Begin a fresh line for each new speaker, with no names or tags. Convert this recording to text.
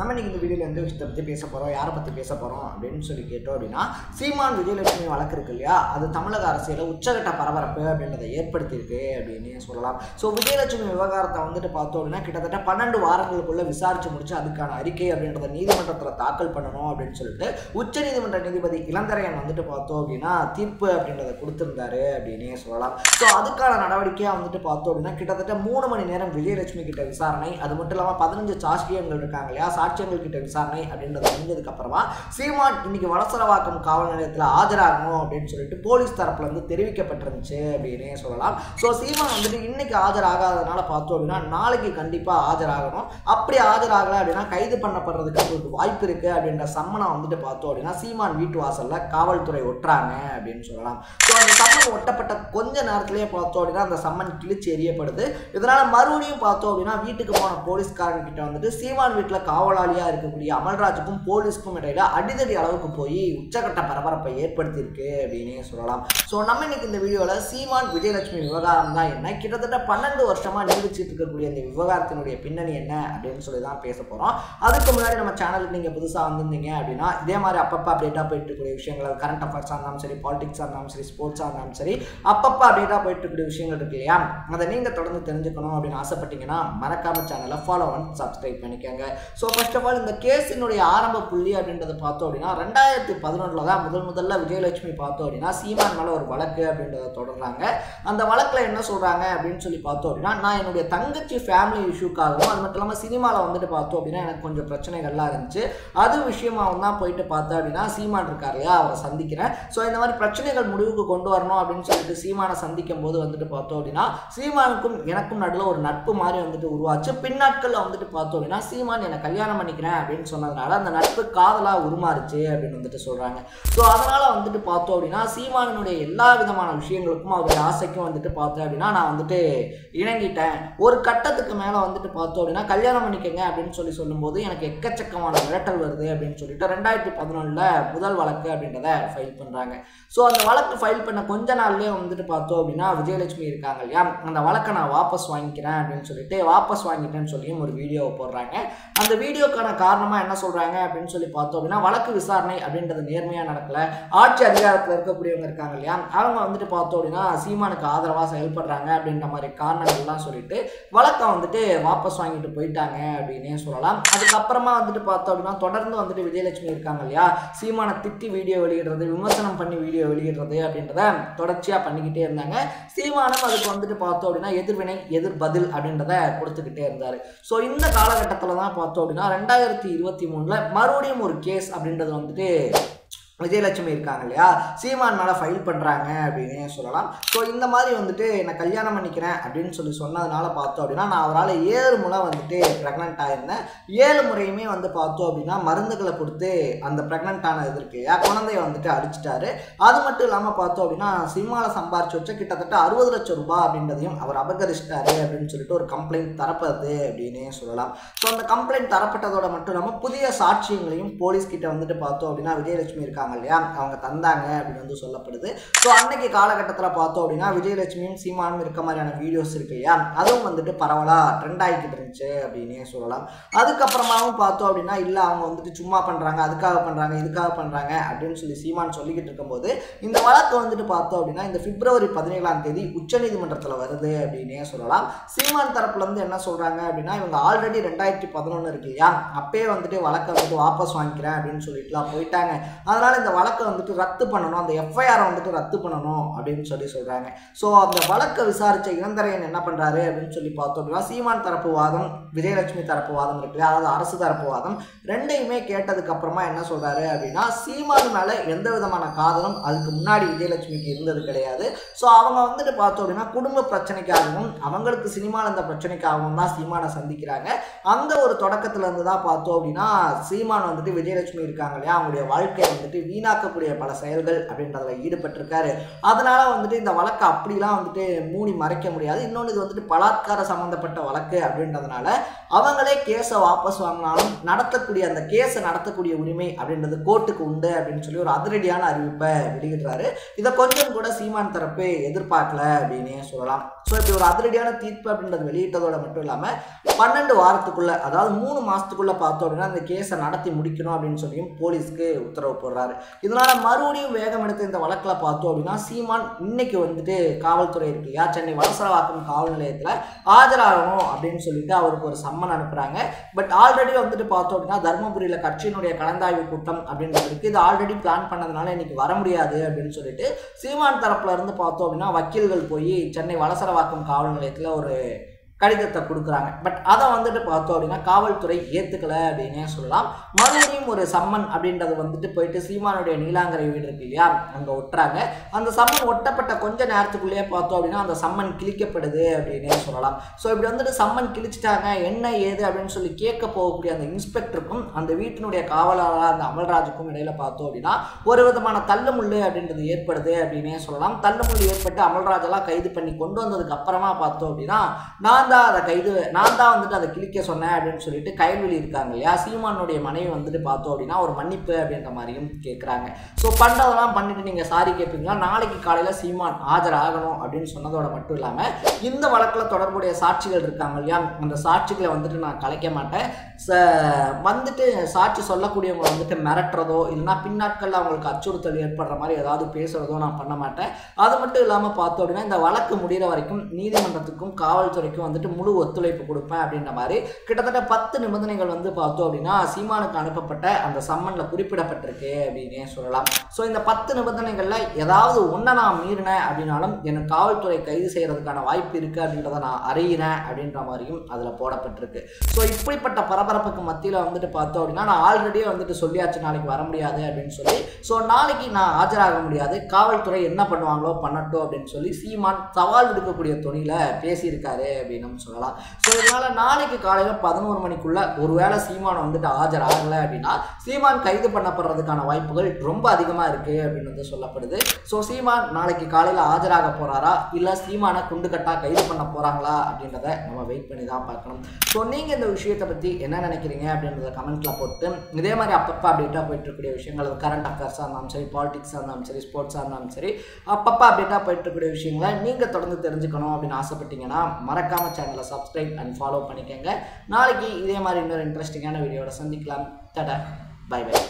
நம்ம இன்னைக்கு இந்த வீடியோவில் எந்த விஷயத்தை பற்றி பேச போகிறோம், யாரை பற்றி பேச போகிறோம் அப்படின்னு சொல்லி கேட்டோம் அப்படின்னா, சீமான் விஜயலட்சுமி வழக்கு இருக்கு இல்லையா, அது தமிழக அரசியலில் உச்சகட்ட பரபரப்பு அப்படின்றத ஏற்படுத்தியிருக்கு அப்படின்னு சொல்லலாம். ஸோ விஜயலட்சுமி விவகாரத்தை வந்துட்டு பார்த்தோம் அப்படின்னா கிட்டத்தட்ட 12 வாரங்களுக்குள்ள விசாரிச்சு முடிச்சு அதுக்கான அறிக்கை அப்படின்றத நீதிமன்றத்தில் தாக்கல் பண்ணணும் அப்படின்னு சொல்லிட்டு உச்சநீதிமன்ற நீதிபதி இளந்தரையன் வந்துட்டு பார்த்தோம் அப்படின்னா தீர்ப்பு அப்படின்றத கொடுத்துருந்தாரு அப்படின்னே சொல்லலாம். ஸோ அதுக்கான நடவடிக்கையாக வந்துட்டு பார்த்தோம் அப்படின்னா கிட்டத்தட்ட 3 மணி நேரம் விஜயலட்சுமி கிட்ட விசாரணை, அது மட்டும் இல்லாமல் 15 சாட்சியங்கள் இருக்காங்க இல்லையா, சாட்சியங்கள் கிட்ட விசாரணை அப்படின்றது முடிஞ்சதுக்கு அப்புறமா சீமான் இன்னைக்கு வலசரவாக்கம் காவல் நிலையத்தில் ஆஜராகணும் அப்படின்னு சொல்லிட்டு போலீஸ் தரப்புல இருந்து தெரிவிக்கப்பட்டிருந்துச்சு அப்படின்னே சொல்லலாம். ஸோ சீமான் வந்துட்டு இன்னைக்கு ஆஜராகாதனால பார்த்தோம் அப்படின்னா நாளைக்கு கண்டிப்பா ஆஜராகணும். அப்படி ஆஜராகல அப்படின்னா கைது பண்ணப்படுறதுக்கு ஒரு வாய்ப்பு இருக்கு அப்படின்ற சம்மனை வந்துட்டு பார்த்தோம் அப்படின்னா சீமான் வீட்டு வாசல்ல காவல்துறை ஒட்டுறாங்க அப்படின்னு சொல்லலாம். ஸோ அந்த சம்மன் ஒட்டப்பட்ட கொஞ்ச நேரத்திலேயே பார்த்தோம் அப்படின்னா அந்த சம்மன் கிழிச்சு எறியப்படுது. இதனால மறுபடியும் பார்த்தோம் அப்படின்னா வீட்டுக்கு போன போலீஸ்காரன் கிட்ட வந்துட்டு சீமான் வீட்டில் காவலாளியா இருக்கக்கூடிய அமல்ராஜுக்கும் போலீஸ்க்கும் இடையில அடிதடி அளவுக்கு போய் உச்சகட்ட பரபரப்பை ஏற்படுத்தியிருக்கு அப்படின்னே சொல்லலாம். ஸோ நம்ம இன்னைக்கு இந்த வீடியோவில் சீமான் விஜயலட்சுமி விவகாரம் தான் என்ன, கிட்டத்தட்ட 12 வருஷமா நீடிச்சிட்டு இருக்கக்கூடிய இந்த விவகாரத்தினுடைய பின்னணி என்ன அப்படின்னு சொல்லி தான் பேச போறோம். அதுக்கு முன்னாடி நம்ம சேனலுக்கு நீங்க புதுசாக வந்திருந்தீங்க அப்படின்னா இதே மாதிரி அப்பப்போ அப்டேட்டாக போயிட்டு இருக்கக்கூடிய விஷயங்கள், கரண்ட் அஃபேர்ஸாக இருந்தாலும் சரி, பாலிடிக்ஸாக இருந்தாலும் சரி, ஸ்போர்ட்ஸாக இருந்தாலும் சரி, அப்பப்போ அப்டேட்டாக போயிட்டு இருக்கக்கூடிய விஷயங்கள் இருக்கு இல்லையா, அதை நீங்க தொடர்ந்து தெரிஞ்சுக்கணும் அப்படின்னு ஆசைப்பட்டீங்கன்னா மறக்காம சேனலை ஃபாலோ பண்ணி சப்ஸ்கிரைப் பண்ணிக்கோங்க. ஸோ ஃபர்ஸ்ட் ஆஃப் ஆல் இந்த கேஸினுடைய ஆரம்ப புள்ளி அப்படின்றத பார்த்தோம் அப்படின்னா 2011 தான் முதல்ல விஜயலட்சுமி பார்த்தோம் அப்படின்னா சீமான் மேலே ஒரு வழக்கு அப்படின்றத தொடர்றாங்க. அந்த வழக்கில் என்ன சொல்றாங்க அப்படின்னு சொல்லி பார்த்தோம் அப்படின்னா, நான் என்னுடைய தங்கச்சி ஃபேமிலி இஷ்யூக்காகவும் அது மட்டும் இல்லாமல் சினிமாவில் வந்துட்டு பார்த்தோம் அப்படின்னா எனக்கு கொஞ்சம் பிரச்சனைகள்லாம் இருந்துச்சு, அது விஷயமாகவும் தான் போயிட்டு பார்த்தேன் அப்படின்னா சீமான் இருக்கார் இல்லையா, அவரை சந்திக்கிறேன். ஸோ இந்த மாதிரி பிரச்சனைகள் முடிவுக்கு கொண்டு வரணும் அப்படின்னு சொல்லிட்டு சீமானை சந்திக்கும் போது வந்துட்டு பார்த்தோம் அப்படின்னா சீமானுக்கும் எனக்கும் நடுவில் ஒரு நட்பு மாதிரி வந்துட்டு உருவாச்சு. பின்னாட்களில் வந்துட்டு பார்த்தோம் அப்படின்னா சீமான் என்னை கல்யாணம் பண்ணிக்கிறேன் அப்படின்னு சொன்னதுனால அந்த நட்பு காதலா உருமாறுச்சு அப்படின்னு வந்துட்டு சொல்றாங்க. ஸோ அதனால வந்துட்டு பார்த்தோம் அப்படின்னா சீமானினுடைய எல்லா விதமான விஷயங்களுக்கும் அவருடைய ஆசைக்கும் வந்துட்டு பார்த்தேன் அப்படின்னா நான் வந்துட்டு இணங்கிட்டேன். ஒரு கட்டத்துக்கு மேல வந்துட்டு பார்த்தோம் அப்படின்னா கல்யாணம் பண்ணிக்கங்க அப்படின்னு சொல்லி சொல்லும்போது எனக்கு எக்கச்சக்கமான மிரட்டல் வருது அப்படின்னு சொல்லிட்டு 2011 முதல் வழக்கு அப்படின்றத ஃபைல் பண்றாங்க. ஸோ அந்த வழக்கு ஃபைல் பண்ண கொஞ்ச நாள்லயே வந்துட்டு பார்த்தோம் அப்படின்னா விஜயலட்சுமி இருக்காங்க இல்லையா, அந்த வழக்கை நான் வாபஸ் வாங்கிக்கிறேன் அப்படின்னு சொல்லிட்டு வாபஸ் வாங்கிட்டேன்னு சொல்லியும் ஒரு வீடியோவை போடுறாங்க. அந்த வீடியோக்கான காரணமா என்ன சொல்றாங்க அப்படின்னு சொல்லி பார்த்தோம் அப்படின்னா வழக்கு விசாரணை அப்படின்றது நேர்மையா நடக்கல, ஆட்சி அதிகாரத்தில் இருக்கக்கூடியவங்க இருக்காங்க இல்லையா, அவங்க வந்துட்டு பார்த்தோம் அப்படின்னா சீமானுக்கு ஆதரவா செயல்படுறாங்க அப்படின்ற மாதிரி காரணங்கள்லாம் சொல்லிட்டு வழக்கை வந்துட்டு வாபஸ் வாங்கிட்டு போயிட்டாங்க அப்படின்னே சொல்லலாம். அதுக்கப்புறமா வந்துட்டு பார்த்தோம் அப்படின்னா தொடர்ந்து வந்துட்டு விஜயலட்சுமி இருக்காங்க இல்லையா, சீமானை திட்டி வீடியோ வெளியிடுறது, விமர்சனம் பண்ணி வீடியோ வெளியிடுறது அப்படின்றத தொடர்ச்சியா பண்ணிக்கிட்டே இருந்தாங்க. சீமானும் அதுக்கு வந்துட்டு பார்த்தோம் அப்படின்னா எதிர்வினை எதிர் பதில் அப்படின்றத கொடுத்துக்கிட்டே இருந்தாரு. ஸோ இந்த காலகட்டத்தில் தான் பார்த்தோம் அப்படின்னா 2023 மறுபடியும் ஒரு கேஸ் அப்படின்றது வந்துட்டு விஜயலட்சுமி இருக்காங்க இல்லையா சீமான் மேலே ஃபைல் பண்ணுறாங்க அப்படின்னே சொல்லலாம். ஸோ இந்த மாதிரி வந்துட்டு என்னை கல்யாணம் பண்ணிக்கிறேன் அப்படின்னு சொல்லி சொன்னதுனால பார்த்தோம் அப்படின்னா நான் அவரால் 7 முறை வந்துட்டு ப்ரெக்னென்ட் ஆயிருந்தேன். 7 முறையுமே வந்து பார்த்தோம் அப்படின்னா மருந்துகளை கொடுத்து அந்த ப்ரெக்னென்ட் ஆன இது இருக்கு இல்லையா குழந்தைய வந்துட்டு அடிச்சிட்டாரு. அது மட்டும் இல்லாமல் பார்த்தோம் அப்படின்னா சினிமாவில் சம்பாரிச்சு வச்ச கிட்டத்தட்ட 60 லட்சம் ரூபாய் அப்படின்றதையும் அவர் அபகரிச்சிட்டாரு அப்படின்னு சொல்லிட்டு ஒரு கம்ப்ளைண்ட் தரப்படுது அப்படின்னே சொல்லலாம். ஸோ அந்த கம்ப்ளைண்ட் தரப்பட்டதோட மட்டும் இல்லாமல் புதிய சாட்சியங்களையும் போலீஸ் கிட்ட வந்துட்டு பார்த்தோம் அப்படின்னா விஜயலட்சுமி இருக்காங்க இல்லையா அவங்க தந்தாங்க அப்படின்னு வந்து சொல்லப்படுது. ஸோ அன்னைக்கு காலகட்டத்தில் பார்த்தோம் அப்படின்னா விஜயலட்சுமியும் சீமானும் இருக்க மாதிரியான வீடியோஸ் இருக்கு இல்லையா அதுவும் வந்துட்டு பரவலாக ட்ரெண்ட் ஆகிக்கிட்டு இருந்துச்சு அப்படின்னே சொல்லலாம். அதுக்கப்புறமாவும் பார்த்தோம் அப்படின்னா இல்லை அவங்க வந்துட்டு சும்மா பண்ணுறாங்க, அதுக்காக பண்ணுறாங்க, இதுக்காக பண்ணுறாங்க அப்படின்னு சொல்லி சீமான் சொல்லிக்கிட்டு இருக்கும்போது இந்த வழக்கு வந்துட்டு பார்த்தோம் அப்படின்னா இந்த பிப்ரவரி 17ஆம் தேதி உச்சநீதிமன்றத்தில் வருது அப்படின்னே சொல்லலாம். சீமான் தரப்புல இருந்து என்ன சொல்றாங்க அப்படின்னா இவங்க ஆல்ரெடி 2011 இருக்கு இல்லையா அப்பயே வந்துட்டு வழக்கை வந்துட்டு வாபஸ் வாங்கிக்கிறேன் அப்படின்னு சொல்லிட்டுலாம் போயிட்டாங்க. அதனால இந்த வழக்கை வந்துட்டு ரத்து பண்ணணும், அந்த எஃப்ஐஆரை வந்துட்டு ரத்து பண்ணணும் அப்படின்னு சொல்லி சொல்றாங்க. ஸோ அந்த வழக்கை விசாரிச்ச இளந்தரையன் என்ன பண்றாரு அப்படின்னு சொல்லி பார்த்தோம் அப்படின்னா சீமான் தரப்பு வாதம் விஜயலட்சுமி தரப்பு வாதம் இருக்கு இல்லையா அதாவது அரசு தரப்பு வாதம் ரெண்டையுமே கேட்டதுக்கு அப்புறமா என்ன சொல்றாரு அப்படின்னா சீமான் மேல எந்த விதமான காதலும் அதுக்கு முன்னாடி விஜயலட்சுமிக்கு இருந்தது கிடையாது. ஸோ அவங்க வந்துட்டு பார்த்தோம் அப்படின்னா குடும்ப பிரச்சனைக்காகவும் அவங்களுக்கு சினிமாவில் இருந்த பிரச்சனைக்காகவும் தான் சீமானை சந்திக்கிறாங்க. அந்த ஒரு தொடக்கத்துல இருந்து தான் பார்த்தோம் அப்படின்னா சீமான் வந்துட்டு விஜயலட்சுமி இருக்காங்க இல்லையா அவங்களுடைய வாழ்க்கையை வந்துட்டு வந்துட்டு வீணாக்கக்கூடிய பல செயல்கள் அப்படின்றதுல ஈடுபட்டிருக்காரு. அதனால வந்துட்டு இந்த வழக்கை அப்படிலாம் வந்துட்டு மூடி மறைக்க முடியாது. இன்னொன்று இது வந்துட்டு பலாத்கார சம்பந்தப்பட்ட வழக்கு அப்படின்றதுனால அவங்களே கேஸை வாபஸ் வாங்கினாலும் நடத்தக்கூடிய அந்த கேஸை நடத்தக்கூடிய உரிமை அப்படின்றது கோர்ட்டுக்கு உண்டு அப்படின்னு சொல்லி ஒரு அதிரடியான அறிவிப்பை வெளியிடுறாரு. இதை கொஞ்சம் கூட சீமான் தரப்பு எதிர்பார்க்கல அப்படின்னே சொல்லலாம். ஸோ இப்படி ஒரு அதிரடியான தீர்ப்பு அப்படின்றது வெளியிட்டதோட மட்டும் இல்லாமல் 12 வாரத்துக்குள்ள, அதாவது 3 மாதத்துக்குள்ள பார்த்தோம் அப்படின்னா அந்த கேஸை நடத்தி முடிக்கணும் அப்படின்னு சொல்லியும் போலீஸ்க்கு உத்தரவு போடுறாரு. இதனால மறுபடியும் வேகம் எடுத்து இந்த வழக்கில் பார்த்தோம் அப்படின்னா சீமான் இன்னைக்கு வந்துட்டு காவல்துறை இருக்கு இல்லையா, சென்னை வலசரவாக்கம் காவல் நிலையத்தில் ஆஜராகணும் அப்படின்னு சொல்லிட்டு அவருக்கு ஒரு சம்மன் அனுப்புறாங்க. பட் ஆல்ரெடி வந்துட்டு பார்த்தோம் அப்படின்னா தர்மபுரியில் கட்சியினுடைய கலந்தாய்வு கூட்டம் அப்படின்றது இருக்கு. இது ஆல்ரெடி பிளான் பண்ணதுனால இன்னைக்கு வர முடியாது அப்படின்னு சொல்லிட்டு சீமான் தரப்புல இருந்து பார்த்தோம் அப்படின்னா வக்கீல்கள் போய் சென்னை வலசரவாக்கம் காவல் நிலையத்தில் ஒரு கடிதத்தை கொடுக்குறாங்க. பட் அதை வந்துட்டு பார்த்தோம் அப்படின்னா காவல்துறை ஏற்றுக்கலை அப்படின்னே சொல்லலாம். மறுபடியும் ஒரு சம்மன் அப்படின்றது வந்துட்டு போயிட்டு சீமானுடைய நீலாங்கரை வீடு இருக்கு இல்லையா, அங்கே ஒட்டுறாங்க. அந்த சம்மன் ஒட்டப்பட்ட கொஞ்ச நேரத்துக்குள்ளேயே பார்த்தோம் அப்படின்னா அந்த சம்மன் கிழிக்கப்படுது அப்படின்னே சொல்லலாம். ஸோ இப்படி வந்துட்டு சம்மன் கிழிச்சிட்டாங்க என்ன ஏது அப்படின்னு சொல்லி கேட்க போகக்கூடிய அந்த இன்ஸ்பெக்டருக்கும் அந்த வீட்டினுடைய காவலாளர் அந்த அமல்ராஜுக்கும் இடையில பார்த்தோம் அப்படின்னா ஒரு விதமான தள்ளுமுள்ளு அப்படின்றது ஏற்படுது அப்படின்னே சொல்லலாம். தள்ளுமுள்ளு ஏற்பட்டு அமல்ராஜெல்லாம் கைது பண்ணி கொண்டு வந்ததுக்கு அப்புறமா பார்த்தோம் அப்படின்னா நான் தான் வந்துட்டு அதை கிழிக்க சொன்னேன் அப்படின்னு சொல்லிட்டு கைல்வெளி இருக்காங்க இல்லையா, சீமானுடைய மனைவி வந்துட்டு பார்த்தோம் அப்படின்னா ஒரு மன்னிப்பு அப்படின்ற மாதிரியும் கேட்குறாங்க. ஸோ பண்ணுறதெல்லாம் பண்ணிட்டு நீங்கள் சாரி கேட்பீங்களா, நாளைக்கு காலையில் சீமான் ஆஜராகணும் அப்படின்னு சொன்னதோட மட்டும் இல்லாமல் இந்த வழக்கில் தொடர்புடைய சாட்சிகள் இருக்காங்க இல்லையா, அந்த சாட்சிகளை வந்துட்டு நான் கலைக்க மாட்டேன், வந்துட்டு சாட்சி சொல்லக்கூடியவங்க வந்துட்டு மிரட்டுறதோ இல்லைன்னா பின்னாட்களில் அவங்களுக்கு அச்சுறுத்தல் ஏற்படுற மாதிரி ஏதாவது பேசுகிறதோ நான் பண்ண மாட்டேன். அது மட்டும் இல்லாமல் பார்த்தோம் அப்படின்னா இந்த வழக்கு முடிகிற வரைக்கும் நீதிமன்றத்துக்கும் காவல்துறைக்கும் வந்துட்டு முழு ஒத்துழைப்பு கொடுப்பேன் அப்படின்ற மாதிரி கிட்டத்தட்ட 10 நிபந்தனைகள் வந்து பார்த்தோம் அப்படின்னா சீமானுக்கு அனுப்பப்பட்ட அந்த சம்மன்ல குறிப்பிடப்பட்டிருக்கு அப்படின்னே சொல்லலாம். ஸோ இந்த 10 நிபந்தனைகளில் ஏதாவது ஒன்றை நான் மீறினேன் அப்படின்னாலும் எனக்கு காவல்துறை கைது செய்யறதுக்கான வாய்ப்பு இருக்கு அப்படின்றத நான் அறியிறேன் அப்படின்ற மாதிரியும் அதில் போடப்பட்டிருக்கு. ஸோ இப்படிப்பட்ட பரபரப்புக்கு மத்தியில் வந்துட்டு பார்த்தோம் அப்படின்னா நான் ஆல்ரெடியே வந்துட்டு சொல்லியாச்சு நாளைக்கு வர முடியாது அப்படின்னு சொல்லி. ஸோ நாளைக்கு நான் ஆஜராக முடியாது, காவல்துறை என்ன பண்ணுவாங்களோ பண்ணட்டும் அப்படின்னு சொல்லி சீமான் சவால் விடுக்கக்கூடிய துணியில பேசியிருக்காரு அப்படின்னு சொல்லலாம். ஸோ இதனால நாளைக்கு காலையில் 11 மணிக்குள்ள ஒருவேளை சீமான் வந்துட்டு ஆஜர் ஆகலை அப்படின்னா சீமான் கைது பண்ணப்படுறதுக்கான வாய்ப்புகள் ரொம்ப அதிகமாக இருக்கு அப்படின்னு வந்து சொல்லப்படுது. ஸோ சீமான் நாளைக்கு காலையில் ஆஜராக போறாரா இல்லை சீமானை குண்டுக்கட்டா கைது பண்ண போறாங்களா அப்படின்றத நம்ம வெயிட் பண்ணி தான் பார்க்கணும். ஸோ நீங்கள் இந்த விஷயத்தை பற்றி என்ன நினைக்கிறீங்க அப்படின்றத கமெண்ட்ல போட்டு இதே மாதிரி அப்பப்போ அப்டேட்டாக போயிட்டு இருக்கக்கூடிய விஷயங்கள் கரண்ட் அஃபேர்ஸாக இருந்தாலும் சரி, பாலிடிக்ஸாக இருந்தாலும் சரி, ஸ்போர்ட்ஸாக இருந்தாலும் சரி, அப்பப்போ அப்டேட்டாக போயிட்டு இருக்கக்கூடிய விஷயங்களை நீங்கள் தொடர்ந்து தெரிஞ்சுக்கணும் அப்படின்னு ஆசைப்பட்டீங்கன்னா மறக்காம சேனலை சப்ஸ்கிரைப் அண்ட் ஃபாலோ பண்ணிக்கோங்க. நாளைக்கு இதே மாதிரி இன்னொரு இன்ட்ரெஸ்டிங்கான வீடியோட சந்திக்கலாம். Tata, bye by.